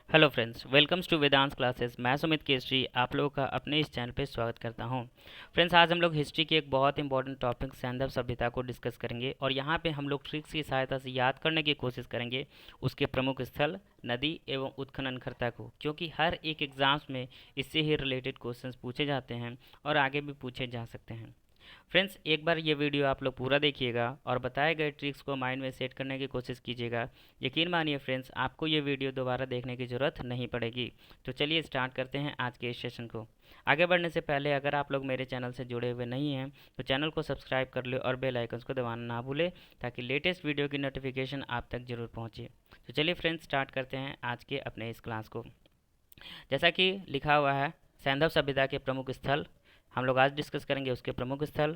Hello friends, welcomes to Vedant classes. मैं सुमित केसरी आप लोगों का अपने इस चैनल पे स्वागत करता हूं। फ्रेंड्स, आज हम लोग हिस्ट्री के एक बहुत इंपॉर्टेंट टॉपिक सैंधव सभ्यता को डिस्कस करेंगे और यहां पे हम लोग ट्रिक्स की सहायता से याद करने की कोशिश करेंगे उसके प्रमुख स्थल, नदी एवं उत्खननकर्ता को, क्योंकि हर एक एग्जाम्स में इससे ही रिलेटेड क्वेश्चंस पूछे जाते हैं और आगे भी पूछे जा सकते हैं। फ्रेंड्स, एक बार ये वीडियो आप लोग पूरा देखिएगा और बताए गए ट्रिक्स को माइंड में सेट करने की कोशिश कीजिएगा। यकीन मानिए फ्रेंड्स, आपको ये वीडियो दोबारा देखने की ज़रूरत नहीं पड़ेगी। तो चलिए स्टार्ट करते हैं आज के इस सेशन को। आगे बढ़ने से पहले अगर आप लोग मेरे चैनल से जुड़े हुए नहीं हैं तो चैनल को सब्सक्राइब कर ले और बेल आइकन्स को दबाना ना भूलें, ताकि लेटेस्ट वीडियो की नोटिफिकेशन आप तक जरूर पहुँचे। तो चलिए फ्रेंड्स, स्टार्ट करते हैं आज के अपने इस क्लास को। जैसा कि लिखा हुआ है, सैंधव सभ्यता के प्रमुख स्थल हम लोग आज डिस्कस करेंगे। उसके प्रमुख स्थल,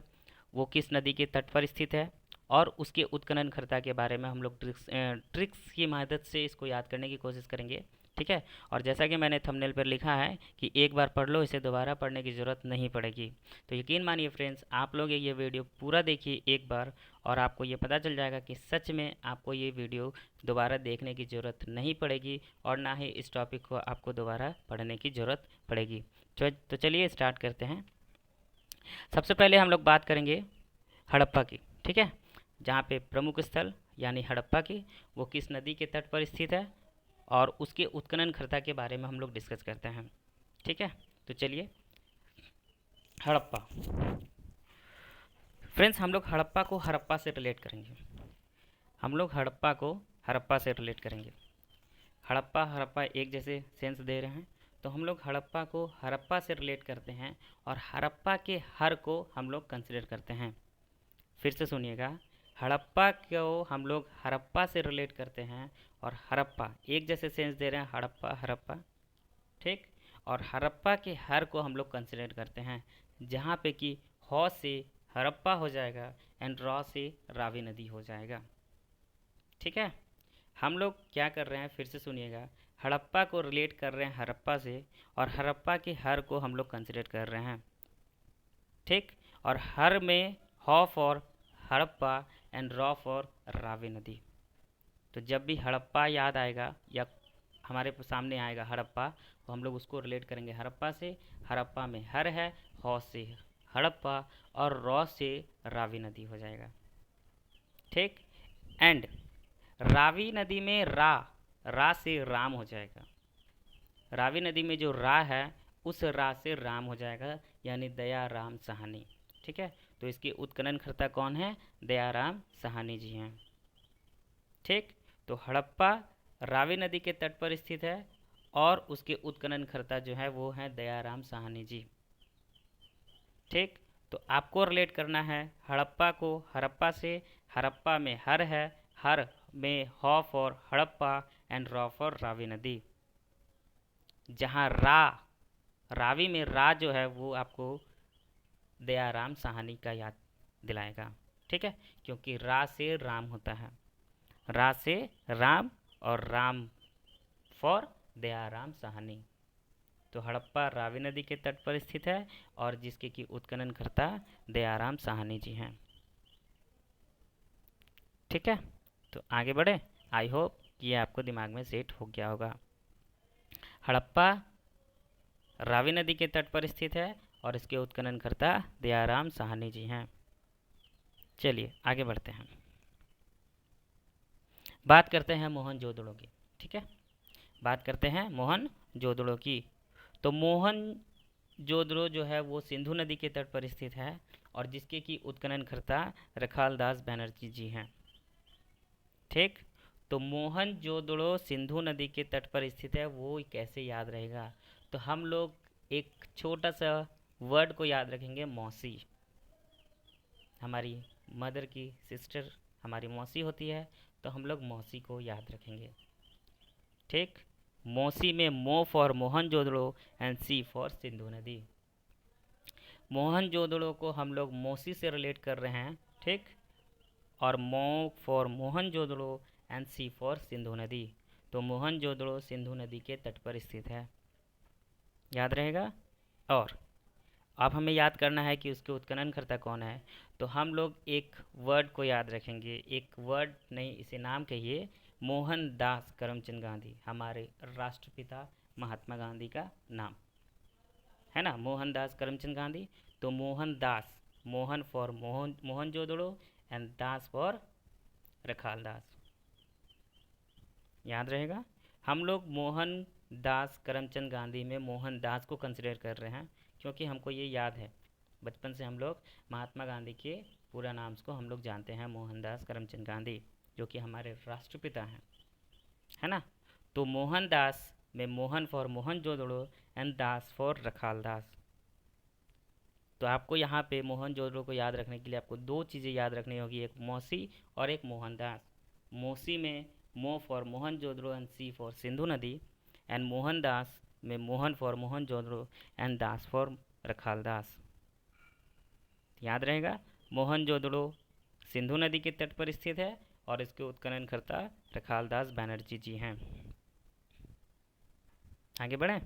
वो किस नदी के तट पर स्थित है, और उसके उत्खननकर्ता के बारे में हम लोग ट्रिक्स की मदद से इसको याद करने की कोशिश करेंगे। ठीक है। और जैसा कि मैंने थंबनेल पर लिखा है कि एक बार पढ़ लो, इसे दोबारा पढ़ने की ज़रूरत नहीं पड़ेगी। तो यकीन मानिए फ्रेंड्स, आप लोग ये वीडियो पूरा देखिए एक बार, और आपको ये पता चल जाएगा कि सच में आपको ये वीडियो दोबारा देखने की ज़रूरत नहीं पड़ेगी और ना ही इस टॉपिक को आपको दोबारा पढ़ने की ज़रूरत पड़ेगी। तो चलिए स्टार्ट करते हैं। सबसे पहले हम लोग बात करेंगे हड़प्पा की। ठीक है। जहाँ पे प्रमुख स्थल यानी हड़प्पा की, वो किस नदी के तट पर स्थित है और उसके उत्खननकर्ता के बारे में हम लोग डिस्कस करते हैं। ठीक है। तो चलिए, हड़प्पा। फ्रेंड्स, हम लोग हड़प्पा को हड़प्पा से रिलेट करेंगे। हम लोग हड़प्पा को हड़प्पा से रिलेट करेंगे। हड़प्पा हड़प्पा एक जैसे सेंस दे रहे हैं, तो हम लोग हड़प्पा को हड़प्पा से रिलेट करते हैं और हड़प्पा के हर को हम लोग कंसिडर करते हैं। फिर से सुनिएगा, हड़प्पा को हम लोग हड़प्पा से रिलेट करते हैं और हड़प्पा एक जैसे सेंस दे रहे हैं, हड़प्पा हड़प्पा। ठीक। और हड़प्पा के हर को हम लोग कंसिडर करते हैं, जहाँ पे कि हौ से हड़प्पा हो जाएगा एंड रॉ से रावी नदी हो जाएगा। ठीक है। हम लोग क्या कर रहे हैं, फिर से सुनिएगा, हड़प्पा को रिलेट कर रहे हैं हड़प्पा से और हड़प्पा के हर को हम लोग कंसिडर कर रहे हैं। ठीक। और हर में हॉ for Harappa and raw for Ravi नदी। तो जब भी हड़प्पा याद आएगा या हमारे सामने आएगा हड़प्पा, तो हम लोग उसको रिलेट करेंगे हड़प्पा से। हड़प्पा में हर है, हॉ से हड़प्पा और रॉ से रावी नदी हो जाएगा। ठीक। एंड रावी नदी में रा से राम हो जाएगा। रावी नदी में जो रा है, उस रा से राम हो जाएगा, यानी दया राम सहानी। ठीक है। तो इसके उत्खननकर्ता कौन है? दयाराम सहानी जी हैं। ठीक। तो हड़प्पा रावी नदी के तट पर स्थित है और उसके उत्खननकर्ता जो है वो है दयाराम सहानी जी। ठीक। तो आपको रिलेट करना है हड़प्पा को हड़प्पा से। हड़प्पा में हर है, हर में हॉ for Harappa and raw for Ravi नदी। जहाँ रावी में रा जो है वो आपको दयाराम सहानी का याद दिलाएगा। ठीक है। क्योंकि रा से राम होता है, रा से राम और राम फॉर दयाराम सहानी। तो हड़प्पा रावी नदी के तट पर स्थित है और जिसके की उत्खननकर्ता दयाराम सहानी जी हैं। ठीक है। तो आगे बढ़े। आई होप कि ये आपको दिमाग में सेट हो गया होगा। हड़प्पा रावी नदी के तट पर स्थित है और इसके उत्खननकर्ता दयाराम सहानी जी हैं। चलिए आगे बढ़ते हैं, बात करते हैं मोहनजोदड़ो की। ठीक है। बात करते हैं मोहनजोदड़ो की। तो मोहनजोदड़ो जो है वो सिंधु नदी के तट पर स्थित है और जिसके की उत्खननकर्ता रखालदास बनर्जी जी हैं। ठीक। तो मोहनजोदड़ो सिंधु नदी के तट पर स्थित है, वो कैसे याद रहेगा? तो हम लोग एक छोटा सा वर्ड को याद रखेंगे, मौसी। हमारी मदर की सिस्टर हमारी मौसी होती है, तो हम लोग मौसी को याद रखेंगे। ठीक। मौसी में मो for Mohenjodaro and C for Sindhu नदी। मोहनजोदड़ो को हम लोग मौसी से रिलेट कर रहे हैं। ठीक। और मो for Mohenjodaro and C for Sindhu नदी। तो मोहनजोदड़ो सिंधु नदी के तट पर स्थित है, याद रहेगा। और अब हमें याद करना है कि उसके उत्खननकर्ता कौन है। तो हम लोग एक वर्ड को याद रखेंगे, एक वर्ड नहीं, इसे नाम कहिए, मोहनदास करमचंद गांधी, हमारे राष्ट्रपिता महात्मा गांधी का नाम है ना, मोहनदास करमचंद गांधी। तो Mohandas, Mohan for Mohan, Mohenjodaro, and Das for Rakhal Das, याद रहेगा। हम लोग मोहनदास करमचंद गांधी में मोहनदास को कंसिडर कर रहे हैं क्योंकि हमको ये याद है, बचपन से हम लोग महात्मा गांधी के पूरा नाम को हम लोग जानते हैं, मोहनदास करमचंद गांधी, जो कि हमारे राष्ट्रपिता हैं, है ना। तो मोहनदास में Mohan for Mohenjodaro and Das for Rakhal Das. तो आपको यहाँ पे मोहनजोदड़ो को याद रखने के लिए आपको दो चीज़ें याद रखनी होगी, एक मौसी और एक मोहनदास। मौसी में मो for Mohenjodaro and C for Sindhu नदी, एंड मोहनदास में Mohan for Mohenjodaro and Das for Rakhal Das, याद रहेगा। मोहनजोदड़ो सिंधु नदी के तट पर स्थित है और इसके उत्खननकर्ता रखालदास बनर्जी जी हैं। आगे बढ़ें।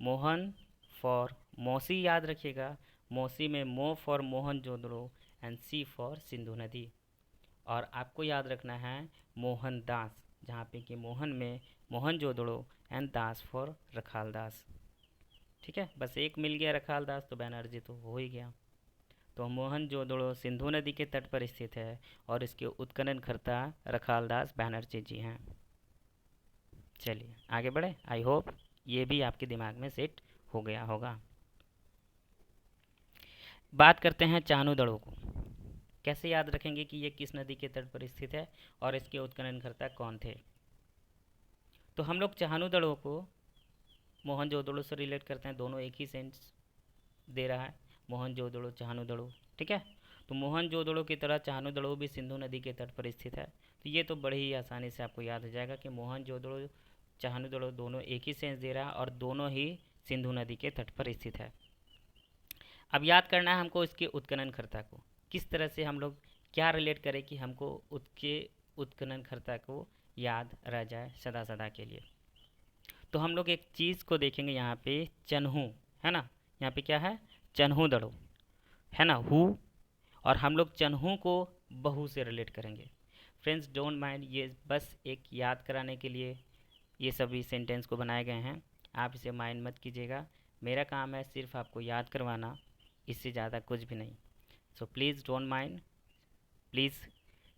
मोहन फॉर मौसी याद रखिएगा, मौसी में मो for Mohenjodaro and C for Sindhu नदी। और आपको याद रखना है मोहनदास, जहाँ पे कि मोहन में मोहनजोदड़ो एंड दास फॉर रखालदास, ठीक है। बस एक मिल गया रखालदास तो बनर्जी तो हो ही गया। तो मोहनजोदड़ो सिंधु नदी के तट पर स्थित है और इसके उत्खननकर्ता रखालदास बनर्जी जी हैं। चलिए आगे बढ़े, आई होप ये भी आपके दिमाग में सेट हो गया होगा। बात करते हैं चाहनुदड़ो को। कैसे याद रखेंगे कि ये किस नदी के तट पर स्थित है और इसके उत्खननकर्ता कौन थे। तो हम लोग चाहनुदड़ो को मोहनजोदड़ो से रिलेट करते हैं, दोनों एक ही सेंस दे रहा है, मोहनजोदड़ो चाहनुदड़ो, ठीक है। तो मोहनजोदड़ो की तरह चाहनुदड़ो भी सिंधु नदी के तट पर स्थित है। तो ये तो बड़ी ही आसानी से आपको याद हो जाएगा कि मोहनजोदड़ो चाहनुदड़ो दोनों एक ही सेंस दे रहा है और दोनों ही सिंधु नदी के तट पर स्थित है। अब याद करना है हमको इसके उत्खननकर्ता को, किस तरह से हम लोग क्या रिलेट करें कि हमको उसके उत्खननकर्ता को याद रह जाए सदा सदा के लिए। तो हम लोग एक चीज़ को देखेंगे यहाँ पे, चन्हू है ना, यहाँ पे क्या है, चाहनुदड़ो है ना, हु, और हम लोग चन्हू को बहू से रिलेट करेंगे। फ्रेंड्स डोंट माइंड, ये बस एक याद कराने के लिए ये सभी सेंटेंस को बनाए गए हैं, आप इसे माइंड मत कीजिएगा। मेरा काम है सिर्फ आपको याद करवाना, इससे ज़्यादा कुछ भी नहीं। So please don't mind, please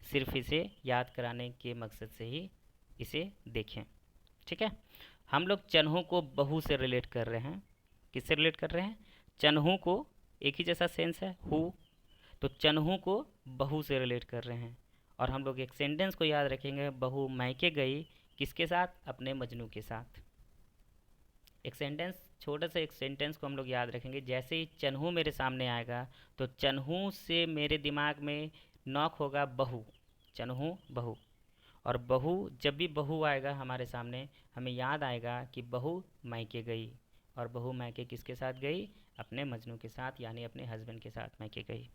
सिर्फ इसे याद कराने के मकसद से ही इसे देखें, ठीक है। हम लोग चन्हू को बहू से रिलेट कर रहे हैं, किससे रिलेट कर रहे हैं, चन्हू को, एक ही जैसा सेंस है हु, तो चन्हू को बहू से रिलेट कर रहे हैं। और हम लोग एक सेंटेंस को याद रखेंगे, बहू मैके गई किसके साथ, अपने मजनू के साथ। एक सेंटेंस, छोटा सा एक सेंटेंस को हम लोग याद रखेंगे, जैसे ही चन्हू मेरे सामने आएगा तो चन्हू से मेरे दिमाग में नॉक होगा बहू, चन्हू बहू। और बहू, जब भी बहू आएगा हमारे सामने हमें याद आएगा कि बहू मैके गई, और बहू मैके किसके साथ गई, अपने मजनू के साथ, यानी अपने हस्बैंड के साथ मैके गई,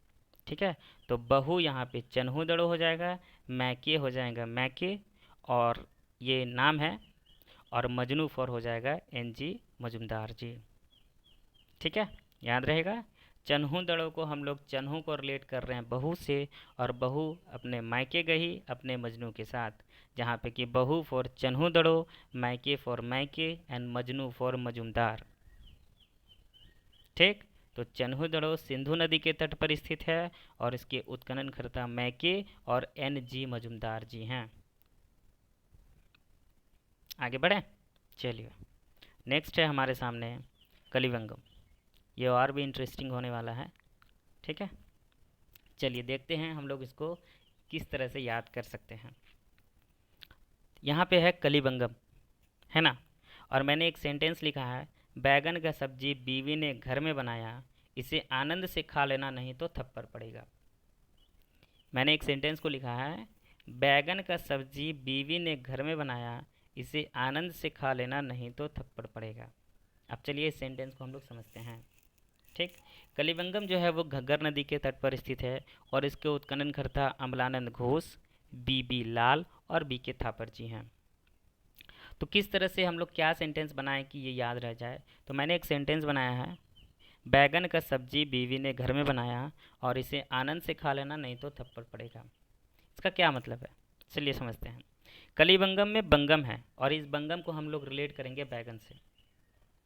ठीक है। तो बहू यहाँ पे चाहनुदड़ो हो जाएगा, मैके हो जाएगा मैके, और ये नाम है, और मजनू फॉर हो जाएगा NG मजुमदार जी, ठीक है, याद रहेगा। चाहनुदड़ो को हम लोग चन्हू को रिलेट कर रहे हैं बहू से, और बहू अपने मैके गई अपने मजनू के साथ, जहाँ पे कि बहू फॉर चाहनुदड़ो, मैके फॉर मैके, एंड मजनू फॉर मजुमदार, ठीक। तो चाहनुदड़ो सिंधु नदी के तट पर स्थित है और इसके उत्खननकर्ता मैके और NG मजुमदार जी हैं। आगे बढ़े, चलिए नेक्स्ट है हमारे सामने कलिबंगम, ये और भी इंटरेस्टिंग होने वाला है, ठीक है। चलिए देखते हैं हम लोग इसको किस तरह से याद कर सकते हैं। यहाँ पे है कलिबंगम, है ना, और मैंने एक सेंटेंस लिखा है, बैगन का सब्जी बीवी ने घर में बनाया, इसे आनंद से खा लेना नहीं तो थप्पड़ पड़ेगा। मैंने एक सेंटेंस को लिखा है, बैगन का सब्जी बीवी ने घर में बनाया, इसे आनंद से खा लेना नहीं तो थप्पड़ पड़ेगा। अब चलिए इस सेंटेंस को हम लोग समझते हैं, ठीक। कलिबंगम जो है वो घग्गर नदी के तट पर स्थित है और इसके उत्खननकर्ता अमलानंद घोष, BB लाल और BK थापर जी हैं। तो किस तरह से हम लोग क्या सेंटेंस बनाएं कि ये याद रह जाए। तो मैंने एक सेंटेंस बनाया है, बैगन का सब्जी बीवी ने घर में बनाया और इसे आनंद से खा लेना नहीं तो थप्पड़ पड़ेगा। इसका क्या मतलब है, चलिए समझते हैं। कलिबंगम में बंगम है और इस बंगम को हम लोग रिलेट करेंगे बैगन से।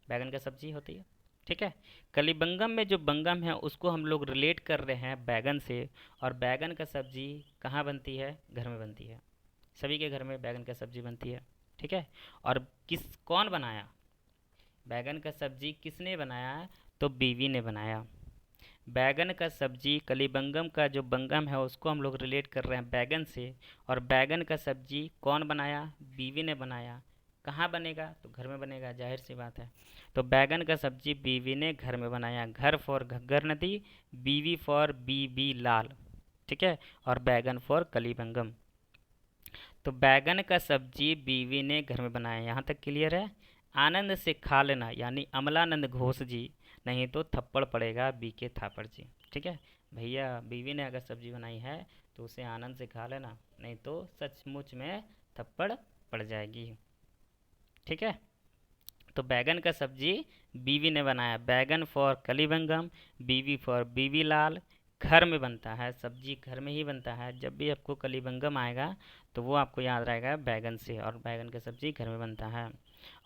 बैगन का सब्जी होती है, ठीक है। कलिबंगम में जो बंगम है उसको हम लोग रिलेट कर रहे हैं बैगन से। और बैगन का सब्जी कहाँ बनती है? घर में बनती है। सभी के घर में बैगन का सब्जी बनती है, ठीक है। और कौन बनाया बैगन का सब्जी? किसने बनाया? तो बीवी ने बनाया। बैगन का सब्जी, कलिबंगम का जो बंगम है उसको हम लोग रिलेट कर रहे हैं बैगन से। और बैगन का सब्जी कौन बनाया? बीवी ने बनाया। कहाँ बनेगा? तो घर में बनेगा, जाहिर सी बात है। तो बैगन का सब्जी बीवी ने घर में बनाया। घर फॉर घग्गर नदी, बीवी फॉर बीबी लाल, ठीक है। और बैगन फॉर कलिबंगम। तो बैगन का सब्जी बीवी ने घर में बनाया, यहाँ तक क्लियर है। आनंद से खा लेना यानी अमलानंद घोष जी, नहीं तो थप्पड़ पड़ेगा बीके थापड़ जी, ठीक है। भैया बीवी ने अगर सब्जी बनाई है तो उसे आनंद से खा लेना, नहीं तो सचमुच में थप्पड़ पड़ जाएगी, ठीक है। तो बैगन का सब्जी बीवी ने बनाया। बैगन फॉर कलिबंगम, बीवी फॉर बीवी लाल। घर में बनता है, सब्जी घर में ही बनता है। जब भी आपको कलिबंगम आएगा तो वो आपको याद रहेगा बैगन से, और बैगन का सब्जी घर में बनता है।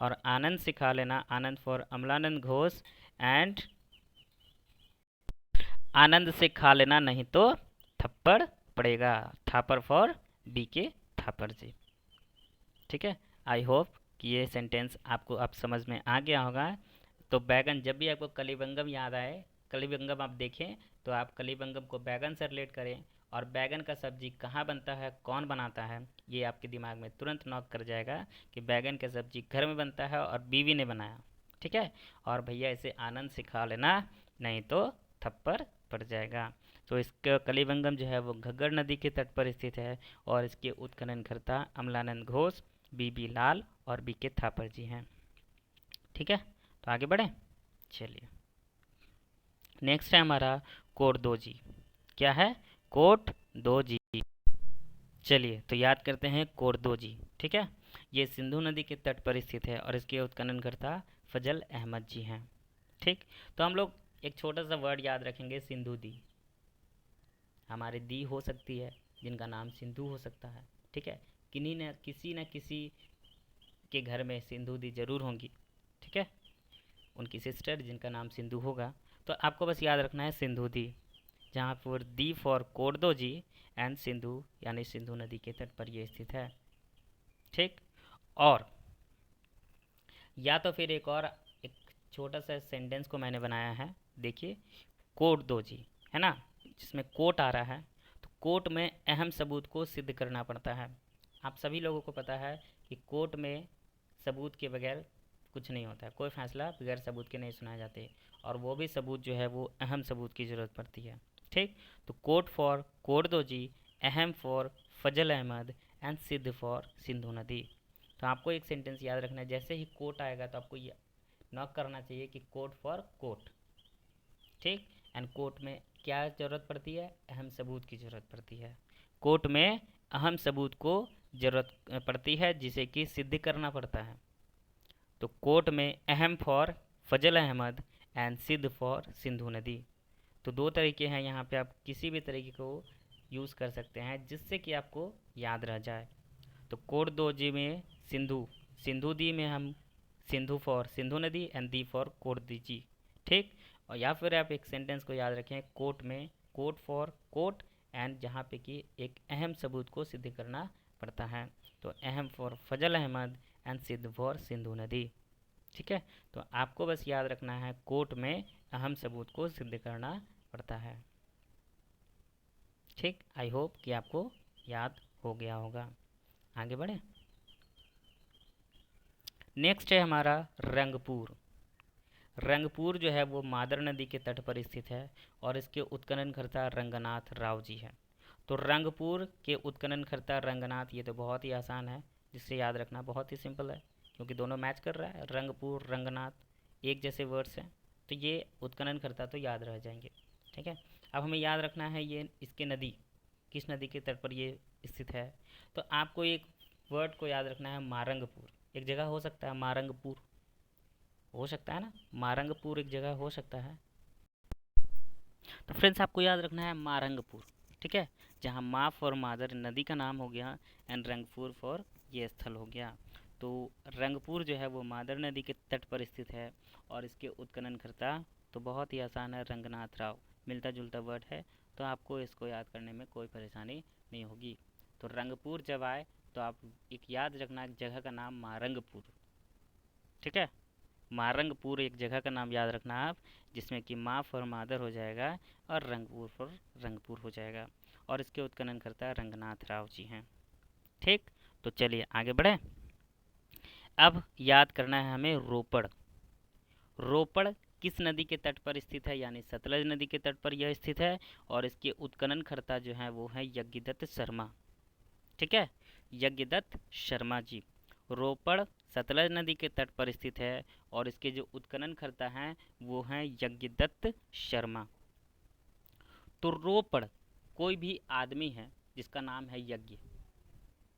और आनंद से खा लेना, आनंद फॉर अमलानंद घोष एंड आनंद से खा लेना, नहीं तो थप्पड़ पड़ेगा। थापर फॉर बीके थापर जी, ठीक है। आई होप कि ये सेंटेंस आपको अब समझ में आ गया होगा। तो बैगन, जब भी आपको कलिबंगम याद आए, कलिबंगम आप देखें तो आप कलिबंगम को बैगन से रिलेट करें। और बैगन का सब्जी कहाँ बनता है, कौन बनाता है, ये आपके दिमाग में तुरंत नॉक कर जाएगा कि बैगन का सब्जी घर में बनता है और बीवी ने बनाया, ठीक है। और भैया इसे आनंद से खा लेना, नहीं तो थप्पड़ पड़ जाएगा। तो इसका कलिबंगम जो है वो घग्गर नदी के तट पर स्थित है और इसके उत्खननकर्ता अमलानंद घोष, बीबी लाल और बीके थापर जी हैं, ठीक है। तो आगे बढ़ें, चलिए। नेक्स्ट है हमारा कोट दो जी। क्या है? कोट दो जी। चलिए तो याद करते हैं कोट दो जी, ठीक है। ये सिंधु नदी के तट पर स्थित है और इसके उत्खननकर्ता फजल अहमद जी हैं, ठीक। तो हम लोग एक छोटा सा वर्ड याद रखेंगे, सिंधु दी। हमारे दी हो सकती है जिनका नाम सिंधु हो सकता है, ठीक है। किसी न किसी के घर में सिंधु दी जरूर होंगी, ठीक है। उनकी सिस्टर जिनका नाम सिंधु होगा। तो आपको बस याद रखना है सिंधु दी, जहाँ पर दी फॉर कोडदो जी एंड सिंधु यानी सिंधु नदी के तट पर ये स्थित है, ठीक। और या तो फिर एक छोटा सा सेंटेंस को मैंने बनाया है, देखिए। कोट दो जी है ना, जिसमें कोट आ रहा है। तो कोर्ट में अहम सबूत को सिद्ध करना पड़ता है। आप सभी लोगों को पता है कि कोर्ट में सबूत के बगैर कुछ नहीं होता है, कोई फैसला बगैर सबूत के नहीं सुनाए जाते। और वो भी सबूत जो है वो अहम सबूत की ज़रूरत पड़ती है, ठीक। तो कोर्ट फॉर कोट दो जी, अहम फॉर फजल अहमद एंड सिद्ध फॉर सिंधु नदी। तो आपको एक सेंटेंस याद रखना है, जैसे ही कोर्ट आएगा तो आपको ये नॉक करना चाहिए कि कोर्ट फॉर कोर्ट, ठीक। एंड कोर्ट में क्या ज़रूरत पड़ती है? अहम सबूत की ज़रूरत पड़ती है। कोर्ट में अहम सबूत को ज़रूरत पड़ती है जिसे कि सिद्ध करना पड़ता है। तो कोर्ट में अहम फॉर फजल अहमद एंड सिद्ध फॉर सिंधु नदी। तो दो तरीके हैं यहाँ पे, आप किसी भी तरीके को यूज़ कर सकते हैं जिससे कि आपको याद रह जाए। तो कोड दो जी में सिंधु, सिंधु दी में हम सिंधु फॉर सिंधु नदी एंड दी फॉर कोट दी जी, ठीक। और या फिर आप एक सेंटेंस को याद रखें, कोर्ट में कोर्ट फॉर कोर्ट एंड जहाँ पे कि एक अहम सबूत को सिद्ध करना पड़ता है। तो अहम फॉर फजल अहमद एंड सिद्ध फॉर सिंधु नदी, ठीक है। तो आपको बस याद रखना है कोर्ट में अहम सबूत को सिद्ध करना पड़ता है, ठीक। आई होप कि आपको याद हो गया होगा। आगे बढ़े। नेक्स्ट है हमारा रंगपुर। रंगपुर जो है वो मादर नदी के तट पर स्थित है और इसके उत्खननकर्ता रंगनाथ राव जी हैं। तो रंगपुर के उत्खननकर्ता रंगनाथ, ये तो बहुत ही आसान है, जिससे याद रखना बहुत ही सिंपल है क्योंकि दोनों मैच कर रहा है। रंगपुर रंगनाथ एक जैसे वर्ड्स हैं, तो ये उत्खननकर्ता तो याद रह जाएंगे, ठीक है। अब हमें याद रखना है ये इसके नदी किस नदी के तट पर ये स्थित है। तो आपको एक वर्ड को याद रखना है, मारंगपुर। एक जगह हो सकता है मारंगपुर, हो सकता है ना, मारंगपुर एक जगह हो सकता है। तो फ्रेंड्स आपको याद रखना है मारंगपुर, ठीक है। जहाँ माँ फॉर मादर नदी का नाम हो गया एंड रंगपुर फॉर ये स्थल हो गया। तो रंगपुर जो है वो मादर नदी के तट पर स्थित है और इसके उत्खननकर्ता तो बहुत ही आसान है, रंगनाथ राव। मिलता जुलता वर्ड है तो आपको इसको याद करने में कोई परेशानी नहीं होगी। तो रंगपुर जब आए तो आप एक याद रखना, एक जगह का नाम मारंगपुर, ठीक है। मारंगपुर एक जगह का नाम याद रखना आप, जिसमें कि माँ फॉर मादर हो जाएगा और रंगपुर फॉर रंगपुर हो जाएगा और इसके उत्खननकर्ता रंगनाथ राव जी हैं। ठीक, तो चलिए आगे बढ़े। अब याद करना है हमें रोपड़। रोपड़ किस नदी के तट पर स्थित है, यानी सतलज नदी के तट पर यह स्थित है और इसके उत्खननकर्ता जो हैं वो हैं यज्ञदत्त शर्मा, ठीक है, यज्ञदत्त शर्मा जी। रोपड़ सतलज नदी के तट पर स्थित है और इसके जो उत्खननकर्ता हैं वो हैं यज्ञदत्त शर्मा। तो रोपड़ कोई भी आदमी है जिसका नाम है यज्ञ,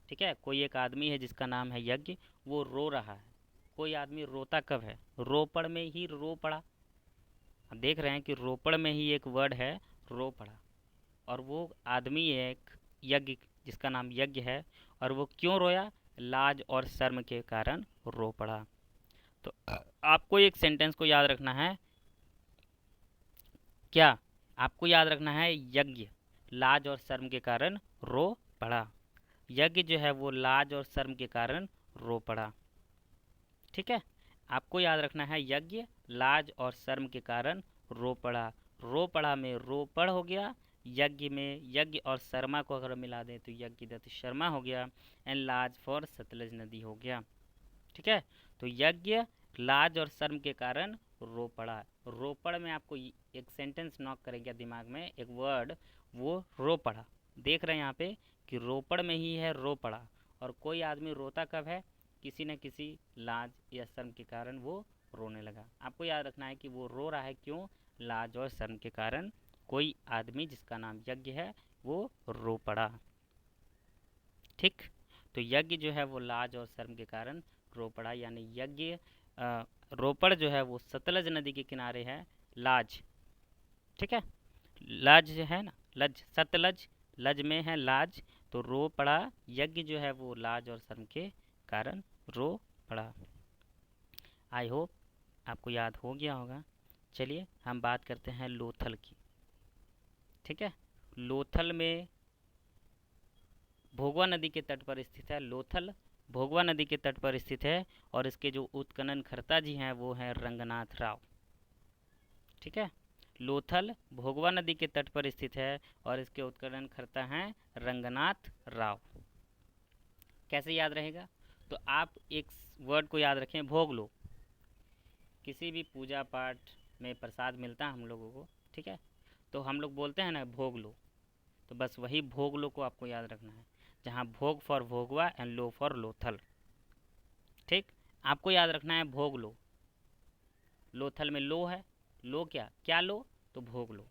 ठीक है, कोई एक आदमी है जिसका नाम है यज्ञ, वो रो रहा है। कोई आदमी रोता कब है, रोपड़ में ही रो पड़ा। हम देख रहे हैं कि रोपड़ में ही एक वर्ड है रो पड़ा, और वो आदमी एक यज्ञ जिसका नाम यज्ञ है, और वो क्यों रोया, लाज और शर्म के कारण रो पड़ा। तो आपको एक सेंटेंस को याद रखना है, क्या आपको याद रखना है, यज्ञ लाज और शर्म के कारण रो पड़ा। यज्ञ जो है वो लाज और शर्म के कारण रो पड़ा, ठीक है। आपको याद रखना है यज्ञ लाज और शर्म के कारण रो पड़ा। रो पड़ा में रोपड़ हो गया, यज्ञ में यज्ञ और शर्मा को अगर मिला दें तो यज्ञदत्त शर्मा हो गया, एंड लाज फॉर सतलज नदी हो गया, ठीक है। तो यज्ञ लाज और शर्म के कारण रो पड़ा। रोपड़ में आपको एक सेंटेंस नॉक करेगा दिमाग में, एक वर्ड, वो रो पड़ा। देख रहे हैं यहाँ पे कि रोपड़ में ही है रो पड़ा, और कोई आदमी रोता कब है, किसी न किसी लाज या शर्म के कारण वो रोने लगा। आपको याद रखना है कि वो रो रहा है क्यों, लाज और शर्म के कारण। कोई आदमी जिसका नाम यज्ञ है वो रो पड़ा, ठीक। तो यज्ञ जो है वो लाज और शर्म के कारण रो पड़ा, यानी यज्ञ रोपड़ जो है वो सतलज नदी के किनारे है, लाज, ठीक है। लाज जो है ना, लज सतलज, लज में है लाज, तो रो पड़ा। यज्ञ जो है वो लाज और शर्म के कारण रो पड़ा। आई होप आपको याद हो गया होगा। चलिए हम बात करते हैं लोथल की, ठीक है। लोथल में भोगवा नदी के तट पर स्थित है। लोथल भोगवा नदी के तट पर स्थित है और इसके जो उत्खननकर्ता जी हैं वो हैं रंगनाथ राव, ठीक है। लोथल भोगवा नदी के तट पर स्थित है और इसके उत्खननकर्ता हैं रंगनाथ राव। कैसे याद रहेगा, तो आप एक वर्ड को याद रखें, भोग लो। किसी भी पूजा पाठ में प्रसाद मिलता है हम लोगों को, ठीक है, तो हम लोग बोलते हैं ना भोग लो, तो बस वही भोग लो को आपको याद रखना है, जहाँ भोग for Bhogava and low for Lothal, ठीक। आपको याद रखना है भोग लो, लोथल में लो है, लो क्या क्या लो, तो भोग लो।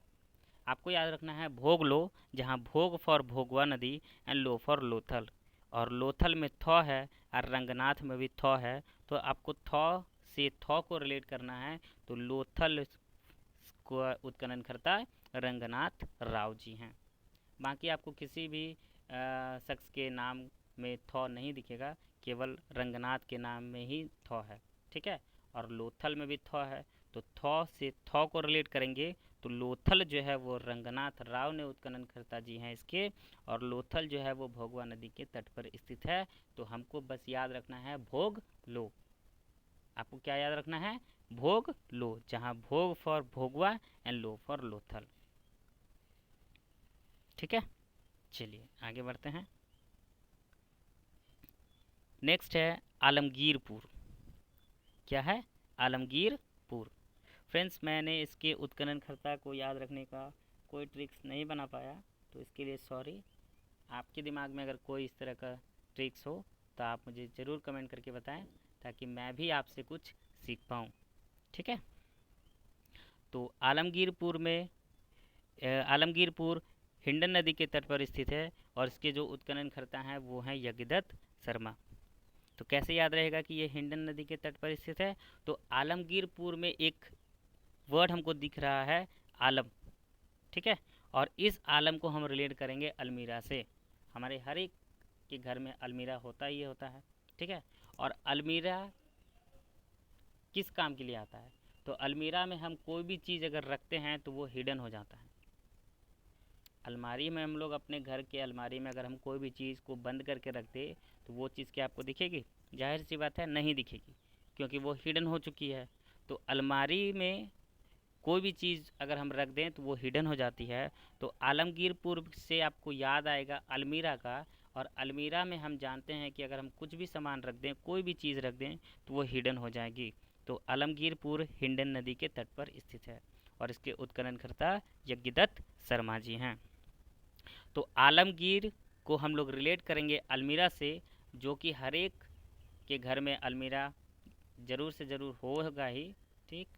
आपको याद रखना है भोग लो, जहाँ भोग फॉर भोगवा नदी एंड लो फॉर लोथल, और लोथल में थौ है और रंगनाथ में भी थौ है, तो आपको थौ से थौ को रिलेट करना है, तो लोथल को उत्खननकर्ता रंगनाथ राव जी हैं। बाकी आपको किसी भी शख्स के नाम में थौ नहीं दिखेगा, केवल रंगनाथ के नाम में ही थौ है, ठीक है। और लोथल में भी थौ है, तो थौ से थौ को रिलेट करेंगे, तो लोथल जो है वो रंगनाथ राव ने उत्खननकर्ता जी हैं इसके, और लोथल जो है वो भोगवा नदी के तट पर स्थित है। तो हमको बस याद रखना है भोग लो। आपको क्या याद रखना है, भोग लो, जहाँ भोग for Bhogava and low for Lothal, ठीक है। चलिए आगे बढ़ते हैं। नेक्स्ट है आलमगीरपुर। क्या है, आलमगीरपुर। फ्रेंड्स मैंने इसके उत्खननकर्ता को याद रखने का कोई ट्रिक्स नहीं बना पाया, तो इसके लिए सॉरी। आपके दिमाग में अगर कोई इस तरह का ट्रिक्स हो तो आप मुझे ज़रूर कमेंट करके बताएं, ताकि मैं भी आपसे कुछ सीख पाऊँ, ठीक है। तो आलमगीरपुर में आलमगीरपुर हिंडन नदी के तट पर स्थित है और इसके जो उत्खननकर्ता हैं वो हैं यज्ञदत्त शर्मा। तो कैसे याद रहेगा कि ये हिंडन नदी के तट पर स्थित है, तो आलमगीरपुर में एक वर्ड हमको दिख रहा है आलम, ठीक है, और इस आलम को हम रिलेट करेंगे अलमीरा से। हमारे हर एक के घर में अलमीरा होता ही होता है, ठीक है। और अलमीरा किस काम के लिए आता है? तो अलमीरा में हम कोई भी चीज़ अगर रखते हैं तो वो हिडन हो जाता है। अलमारी में हम लोग अपने घर के अलमारी में अगर हम कोई भी चीज़ को बंद करके रख दे तो वो चीज़ क्या आपको दिखेगी? जाहिर सी बात है नहीं दिखेगी, क्योंकि वो हिडन हो चुकी है। तो अलमारी में कोई भी चीज़ अगर हम रख दें तो वो हिडन हो जाती है। तो आलमगीरपुर से आपको याद आएगा अलमीरा का। और अलमीरा में हम जानते हैं कि अगर हम कुछ भी सामान रख दें, कोई भी चीज़ रख दें, तो वो हिडन हो जाएगी। तो आलमगीरपुर हिंडन नदी के तट पर स्थित है और इसके उत्खननकर्ता यज्ञदत्त शर्मा जी हैं। तो आलमगीर को हम लोग रिलेट करेंगे अलमीरा से, जो कि हर एक के घर में अलमीरा ज़रूर से ज़रूर होगा ही, ठीक।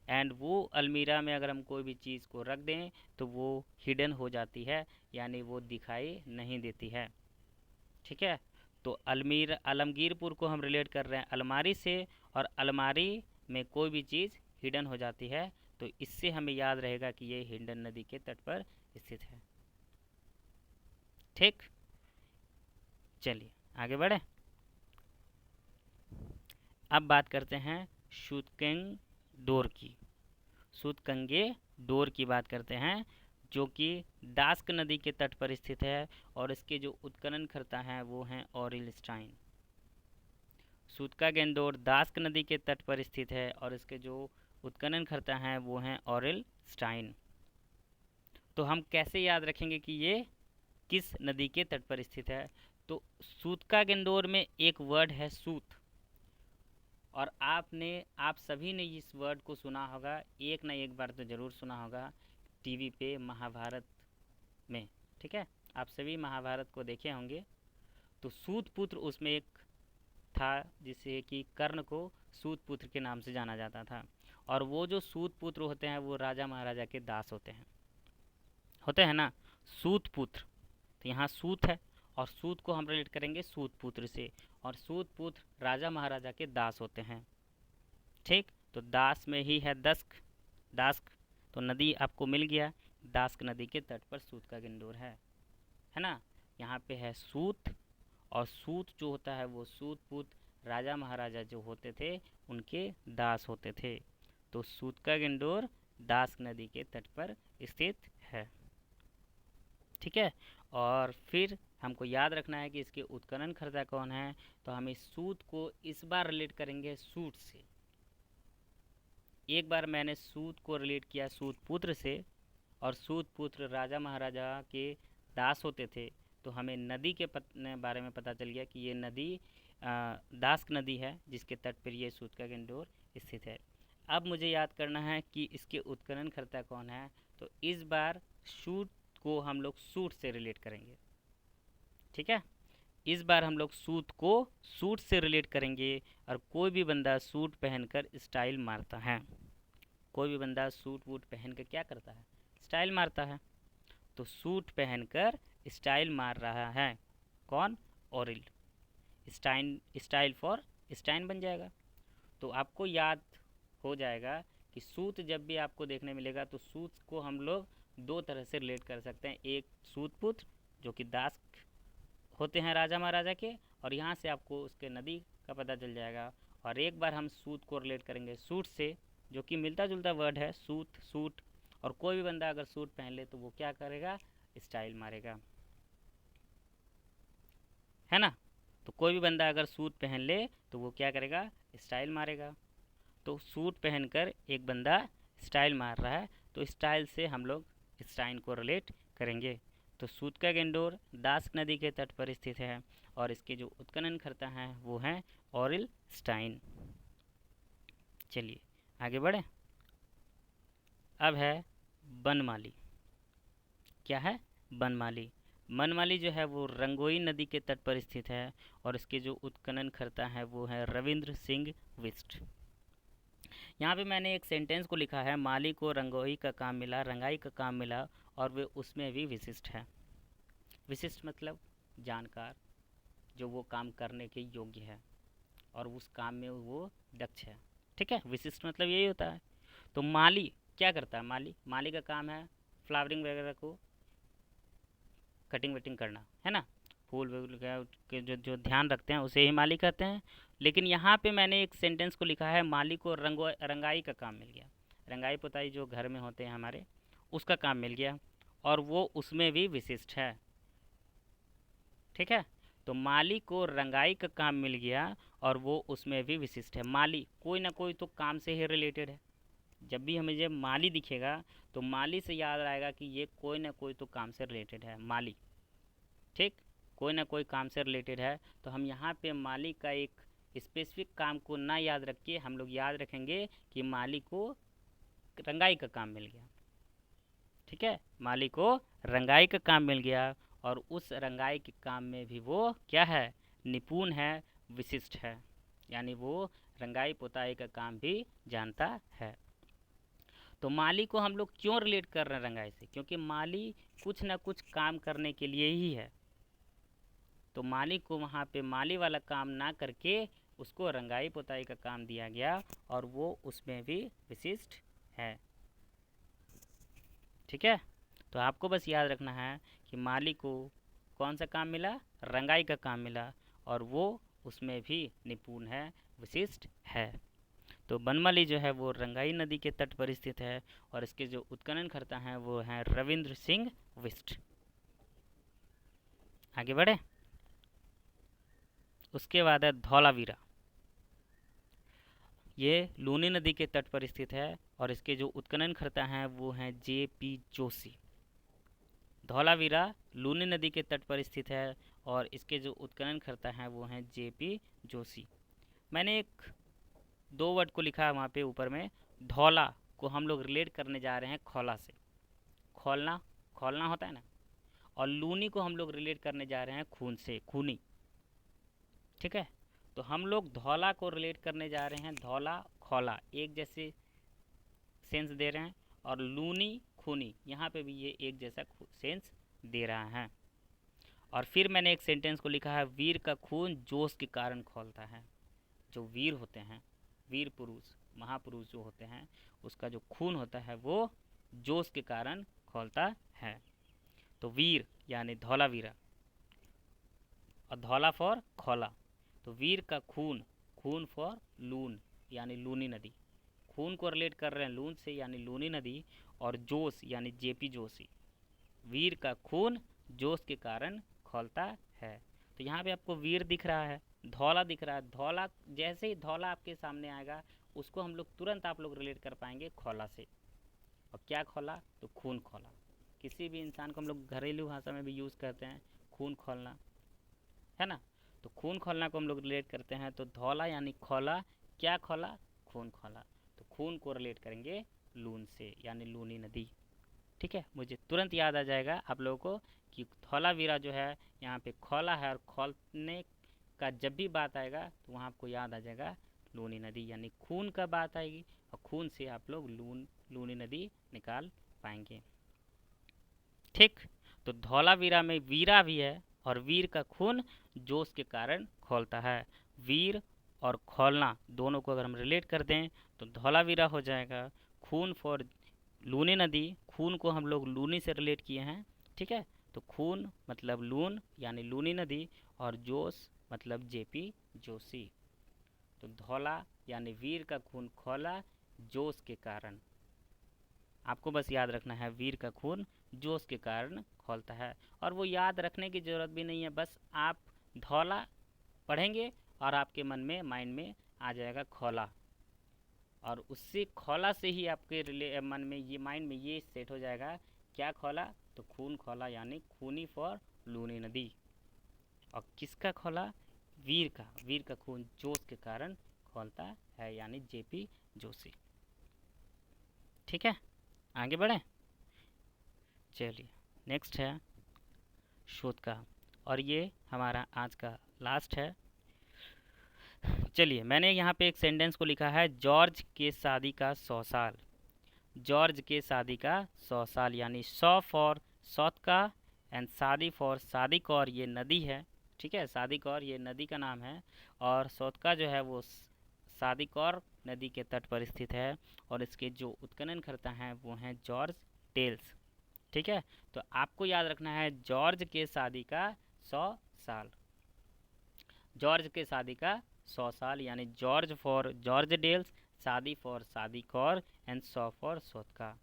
एंड वो अलमीरा में अगर हम कोई भी चीज़ को रख दें तो वो हिडन हो जाती है, यानी वो दिखाई नहीं देती है, ठीक है। तो आलमगीरपुर को हम रिलेट कर रहे हैं अलमारी से, और अलमारी में कोई भी चीज़ हिडन हो जाती है। तो इससे हमें याद रहेगा कि ये हिंडन नदी के तट पर स्थित है, ठीक। चलिए आगे बढ़े। अब बात करते हैं सूतकंग डोर की। सूतकंगे डोर की बात करते हैं, जो कि दास्क नदी के तट पर स्थित है और इसके जो उत्खननकर्ता हैं वो हैं ऑरिल स्टाइन। सूतका गेंदोर दास्क नदी के तट पर स्थित है और इसके जो उत्खननकर्ता हैं वो हैं ऑरिल स्टाइन। तो हम कैसे याद रखेंगे कि ये किस नदी के तट पर स्थित है? तो सूतका गेंदोर में एक वर्ड है सूत, और आप सभी ने इस वर्ड को सुना होगा, एक ना एक बार तो ज़रूर सुना होगा टीवी पे महाभारत में, ठीक है। आप सभी महाभारत को देखे होंगे। तो सूत पुत्र उसमें एक था, जिसे कि कर्ण को सूत पुत्र के नाम से जाना जाता था। और वो जो सूत पुत्र होते हैं वो राजा महाराजा के दास होते हैं ना, सूत पुत्र। तो यहाँ सूत है और सूत को हम रिलेट करेंगे सूत पुत्र से, और सूत पुत्र राजा महाराजा के दास होते हैं, ठीक। तो दास में ही है दास्क। तो नदी आपको मिल गया, दास्क नदी के तट पर सूत का गेंडोर है ना। यहाँ पे है सूत, और सूत जो होता है वो सूत पुत्र राजा महाराजा जो होते थे उनके दास होते थे। तो सूत का गेंडोर दास्क नदी के तट पर स्थित है, ठीक है। और फिर हमको याद रखना है कि इसके उत्खननकर्ता कौन है। तो हम इस सूत को इस बार रिलेट करेंगे सूट से। एक बार मैंने सूत को रिलेट किया सूत पुत्र से, और सूत पुत्र राजा महाराजा के दास होते थे। तो हमें नदी के बारे में पता चल गया कि ये नदी दास्क नदी है, जिसके तट पर ये सूत का गेंडोर स्थित है। अब मुझे याद करना है कि इसके उत्खननकर्ता कौन है। तो इस बार सूट को हम लोग सूट से रिलेट करेंगे, ठीक है। इस बार हम लोग सूट को सूट से रिलेट करेंगे। और कोई भी बंदा सूट पहनकर स्टाइल मारता है, कोई भी बंदा सूट वूट पहन कर क्या करता है? स्टाइल मारता है। तो सूट पहनकर स्टाइल मार रहा है कौन? ऑरिल स्टाइन। स्टाइल फॉर स्टाइन बन जाएगा। तो आपको याद हो जाएगा कि सूत जब भी आपको देखने मिलेगा तो सूत को हम लोग दो तरह से रिलेट कर सकते हैं। एक सूत पुत्र जो कि दास होते हैं राजा महाराजा के, और यहाँ से आपको उसके नदी का पता चल जाएगा। और एक बार हम सूत को रिलेट करेंगे सूट से, जो कि मिलता जुलता वर्ड है सूट। और कोई भी बंदा अगर सूट पहन ले तो वो क्या करेगा? स्टाइल मारेगा, है ना। तो कोई भी बंदा अगर सूट पहन ले तो वो क्या करेगा? स्टाइल मारेगा। तो सूट पहनकर एक बंदा स्टाइल मार रहा है, तो स्टाइल से हम लोग स्टाइन को रिलेट करेंगे। तो सूत का गेंडोर दास्क नदी के तट पर स्थित है और इसके जो उत्खननकर्ता हैं वो हैं ऑरिल स्टाइन। चलिए आगे बढ़े। अब है बनमाली। क्या है? बनमाली। बनमाली जो है वो रंगोई नदी के तट पर स्थित है और इसके जो उत्खननकर्ता हैं वो है रविंद्र सिंह बिष्ट। यहाँ पे मैंने एक सेंटेंस को लिखा है, माली को रंगोई का काम मिला, रंगाई का काम मिला और वे उसमें भी विशिष्ट है। विशिष्ट मतलब जानकार, जो वो काम करने के योग्य है और उस काम में वो दक्ष है, ठीक है। विशिष्ट मतलब यही होता है। तो माली क्या करता है? माली का काम है फ्लावरिंग वगैरह को कटिंग वटिंग करना, है ना, फूल वूल के जो जो ध्यान रखते हैं उसे ही माली कहते हैं। लेकिन यहाँ पे मैंने एक सेंटेंस को लिखा है, माली को रंगाई का काम मिल गया। रंगाई पुताई जो घर में होते हैं हमारे, उसका काम मिल गया, और वो उसमें भी विशिष्ट है। ठीक है, तो माली को रंगाई का काम मिल गया और वो उसमें भी विशिष्ट है। माली कोई ना कोई तो काम से ही रिलेटेड है। जब भी हमें जब माली दिखेगा तो माली से याद आएगा कि ये कोई ना कोई तो काम से रिलेटेड है, माली। ठीक, कोई ना कोई काम से रिलेटेड है। तो हम यहाँ पे माली का एक स्पेसिफिक काम को ना याद रखिए, हम लोग याद रखेंगे कि माली को रंगाई का काम मिल गया। ठीक है, माली को रंगाई का काम मिल गया, और उस रंगाई के काम में भी वो क्या है, निपुण है, विशिष्ट है, यानी वो रंगाई पुताई का काम भी जानता है। तो माली को हम लोग क्यों रिलेट कर रहे हैं रंगाई से, क्योंकि माली कुछ ना कुछ काम करने के लिए ही है। तो माली को वहाँ पे माली वाला काम ना करके उसको रंगाई पुताई का काम दिया गया, और वो उसमें भी विशिष्ट है। ठीक है, तो आपको बस याद रखना है कि माली को कौन सा काम मिला, रंगाई का काम मिला, और वो उसमें भी निपुण है, विशिष्ट है। तो बनमाली जो है वो रंगाई नदी के तट पर स्थित है, और इसके जो उत्खनन करता है वो हैं रविंद्र सिंह बिष्ट। आगे बढ़े, उसके बाद है धौलावीरा। ये लूनी नदी के तट पर स्थित है, और इसके जो उत्खनन करता है वो हैं J.P. जोशी। धौलावीरा लूनी नदी के तट पर स्थित है, और इसके जो उत्खनन करता है वो हैं J.P. जोशी। मैंने एक दो वर्ड को लिखा है वहाँ पे ऊपर में। धौला को हम लोग रिलेट करने जा रहे हैं खौला से, खोलना, खोलना होता है ना, और लूनी को हम लोग रिलेट करने जा रहे हैं खून से, खूनी। ठीक है, तो हम लोग धौला को रिलेट करने जा रहे हैं, धौला खौला एक जैसे सेंस दे रहे हैं, और लूनी खूनी यहाँ पे भी ये एक जैसा सेंस दे रहा है। और फिर मैंने एक सेंटेंस को लिखा है, वीर का खून जोश के कारण खौलता है। जो वीर होते हैं, वीर पुरुष, महापुरुष जो होते हैं, उसका जो खून होता है वो जोश के कारण खौलता है। तो वीर यानी धौलावीरा, और धौला फॉर खौला। तो वीर का खून, खून फॉर लून यानी लूनी नदी, खून को रिलेट कर रहे हैं लून से यानी लूनी नदी, और जोश यानी J.P. जोशी। वीर का खून जोश के कारण खौलता है। तो यहाँ पे आपको वीर दिख रहा है, धौला दिख रहा है। धौला, जैसे ही धौला आपके सामने आएगा उसको हम लोग तुरंत आप लोग रिलेट कर पाएंगे खौला से। और क्या खौला, तो खून खौला। किसी भी इंसान को हम लोग घरेलू भाषा में भी यूज़ करते हैं, खून खौलना, है ना। तो खून खौलना को हम लोग रिलेट करते हैं, तो धौला यानी खौला, क्या खौला, खून खौला। तो खून को रिलेट करेंगे लून से यानी लूनी नदी। ठीक है, मुझे तुरंत याद आ जाएगा आप लोगों को कि धौलावीरा जो है यहाँ पे खौला है, और खौलने का जब भी बात आएगा तो वहाँ आपको याद आ जाएगा लूनी नदी, यानी खून का बात आएगी, और खून से आप लोग लूनी नदी निकाल पाएंगे। ठीक, तो धौलावीरा में वीरा भी है, और वीर का खून जोश के कारण खौलता है। वीर और खौलना दोनों को अगर हम रिलेट कर दें तो धौलावीरा हो जाएगा। खून फॉर लूनी नदी, खून को हम लोग लूनी से रिलेट किए हैं। ठीक है, तो खून मतलब लून यानी लूनी नदी, और जोश मतलब J.P. जोशी। तो धौला यानी वीर का खून खौला जोश के कारण। आपको बस याद रखना है, वीर का खून जोश के कारण खौलता है। और वो याद रखने की ज़रूरत भी नहीं है, बस आप धौला पढ़ेंगे और आपके मन में, माइंड में आ जाएगा खौला, और उससे खौला से ही आपके मन में ये, माइंड में ये सेट हो जाएगा, क्या खौला, तो खून खौला यानी खूनी फॉर लूनी नदी। और किसका खौला, वीर का, वीर का खून जोश के कारण खौलता है यानी J.P. जोशी। ठीक है, आगे बढ़े। चलिए, नेक्स्ट है शोध का, और ये हमारा आज का लास्ट है। चलिए, मैंने यहाँ पे एक सेंटेंस को लिखा है, जॉर्ज के शादी का 100 साल। जॉर्ज के शादी का 100 साल यानी 100 फॉर सौत का, एंड शादी फॉर शादी कौर, ये नदी है। ठीक है, शादी कौर ये नदी का नाम है, और सौत का जो है वो शादी कौर नदी के तट पर स्थित है, और इसके जो उत्खनन करता है वो हैं जॉर्ज टेल्स। ठीक है। तो आपको याद रखना है जॉर्ज के शादी का 100 साल, जॉर्ज के शादी का 100 साल, यानी जॉर्ज फॉर जॉर्ज डेल्स, शादी फॉर शादी कौर एंड 100 फॉर सोतका।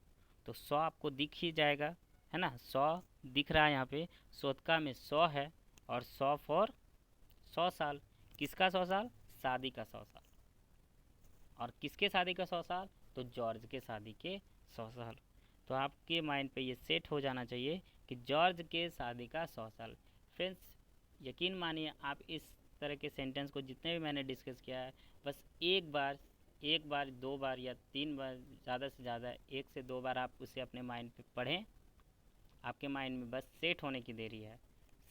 तो 100 आपको दिख ही जाएगा, है ना, 100 दिख रहा है यहाँ पे, सोतका में 100 है और 100 फॉर 100 साल। किसका 100 साल? शादी का 100 साल। और किसके शादी का 100 साल? तो जॉर्ज के शादी के 100 साल। तो आपके माइंड पे ये सेट हो जाना चाहिए कि जॉर्ज के शादी का 100 साल। फ्रेंड्स, यकीन मानिए आप इस तरह के सेंटेंस को जितने भी मैंने डिस्कस किया है, बस एक बार 2 बार या 3 बार, ज़्यादा से ज़्यादा 1 से 2 बार आप उसे अपने माइंड पे पढ़ें। आपके माइंड में बस सेट होने की देरी है।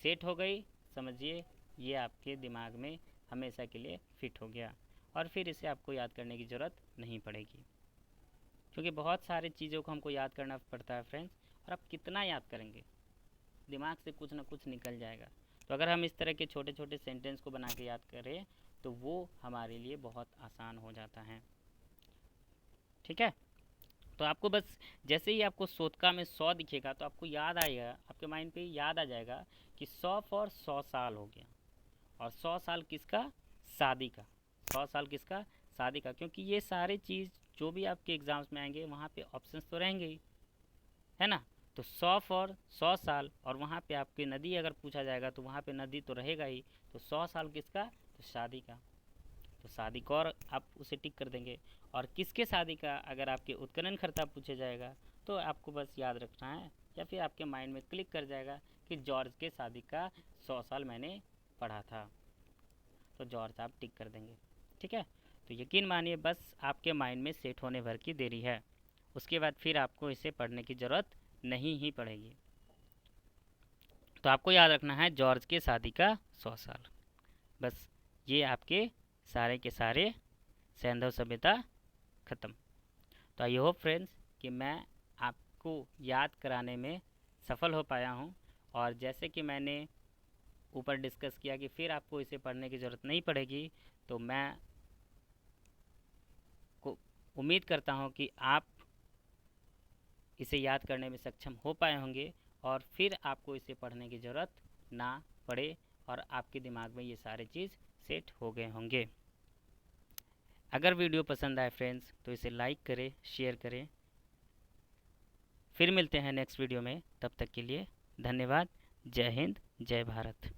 सेट हो गई, समझिए ये आपके दिमाग में हमेशा के लिए फिट हो गया, और फिर इसे आपको याद करने की ज़रूरत नहीं पड़ेगी, क्योंकि बहुत सारी चीज़ों को हमको याद करना पड़ता है फ्रेंड्स। और आप कितना याद करेंगे, दिमाग से कुछ ना कुछ निकल जाएगा। तो अगर हम इस तरह के छोटे छोटे सेंटेंस को बना के याद करें तो वो हमारे लिए बहुत आसान हो जाता है। ठीक है। तो आपको बस जैसे ही आपको सोतका में 100 दिखेगा तो आपको याद आएगा, आपके माइंड पे याद आ जाएगा कि 100 फॉर 100 साल हो गया। और 100 साल किसका? शादी का। 100 साल किसका? शादी का। क्योंकि ये सारे चीज़ जो भी आपके एग्ज़ाम्स में आएंगे वहाँ पे ऑप्शंस तो रहेंगे ही, है ना। तो 100 फॉर 100 साल, और वहाँ पे आपके नदी अगर पूछा जाएगा तो वहाँ पे नदी तो रहेगा ही। तो 100 साल किसका? तो शादी का। तो शादी का और आप उसे टिक कर देंगे। और किसके शादी का अगर आपके उत्खनन कर्ता पूछा जाएगा तो आपको बस याद रखना है, या फिर आपके माइंड में क्लिक कर जाएगा कि जॉर्ज के शादी का 100 साल मैंने पढ़ा था, तो जॉर्ज आप टिक कर देंगे। ठीक है। तो यकीन मानिए बस आपके माइंड में सेट होने भर की देरी है, उसके बाद फिर आपको इसे पढ़ने की ज़रूरत नहीं ही पड़ेगी। तो आपको याद रखना है जॉर्ज के शादी का 100 साल। बस ये आपके सारे के सारे सैंधव सभ्यता ख़त्म। तो आई होप फ्रेंड्स कि मैं आपको याद कराने में सफल हो पाया हूँ। और जैसे कि मैंने ऊपर डिस्कस किया कि फिर आपको इसे पढ़ने की ज़रूरत नहीं पड़ेगी, तो मैं को उम्मीद करता हूँ कि आप इसे याद करने में सक्षम हो पाए होंगे, और फिर आपको इसे पढ़ने की ज़रूरत ना पड़े, और आपके दिमाग में ये सारे चीज़ सेट हो गए होंगे। अगर वीडियो पसंद आए फ्रेंड्स तो इसे लाइक करें, शेयर करें। फिर मिलते हैं नेक्स्ट वीडियो में, तब तक के लिए धन्यवाद। जय हिंद, जय भारत।